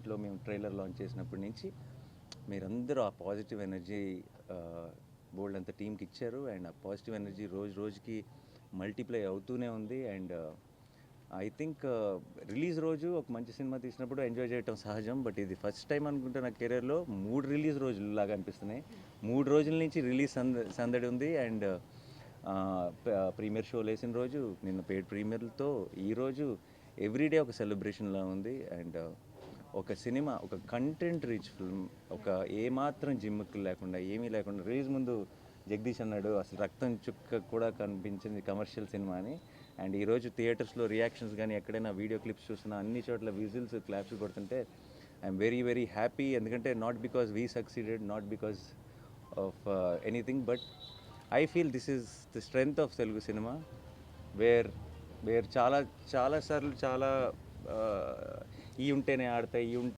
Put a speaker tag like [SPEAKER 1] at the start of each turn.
[SPEAKER 1] ఈవెంట్లో మేము trailer launch చేసినప్పటి నుంచి మీరందరూ ఆ పాజిటివ్ ఎనర్జీ బోల్డ్ అంత టీంకి ఇచ్చారు. అండ్ ఆ పాజిటివ్ ఎనర్జీ రోజు రోజుకి మల్టిప్లై అవుతూనే ఉంది. అండ్ ఐ థింక్ రిలీజ్ రోజు ఒక మంచి సినిమా తీసినప్పుడు ఎంజాయ్ చేయటం సహజం. బట్ ఇది ఫస్ట్ టైం అనుకుంటే నా కెరీర్లో 3 రిలీజ్ రోజులు లాగా అనిపిస్తున్నాయి. 3 రోజుల నుంచి రిలీజ్ సందడి ఉంది. అండ్ ప్రీమియర్ షోలు వేసిన రోజు, నిన్న పెయిడ్ ప్రీమియర్లతో ఈరోజు ఎవ్రీడే ఒక సెలబ్రేషన్లా ఉంది. అండ్ ఒక సినిమా, ఒక కంటెంట్ రిచ్ ఫిల్మ్, ఒక ఏమాత్రం జిమ్కి లేకుండా ఏమీ లేకుండా రిలీజ్ ముందు జగదీష్ అన్నాడు అసలు రక్తం చుక్క కూడా కనిపించింది కమర్షియల్ సినిమా అని. అండ్ ఈరోజు థియేటర్స్లో రియాక్షన్స్ కానీ ఎక్కడైనా వీడియో క్లిప్స్ చూసినా అన్ని చోట్ల విజిల్స్ క్లాప్స్ కొడుతుంటే ఐఎమ్ వెరీ వెరీ హ్యాపీ. ఎందుకంటే not because we succeeded, not because of anything, but I feel this is the strength of Telugu cinema. Where where చాలాసార్లు చాలా ఈ ఉంటేనే ఆడతాయి,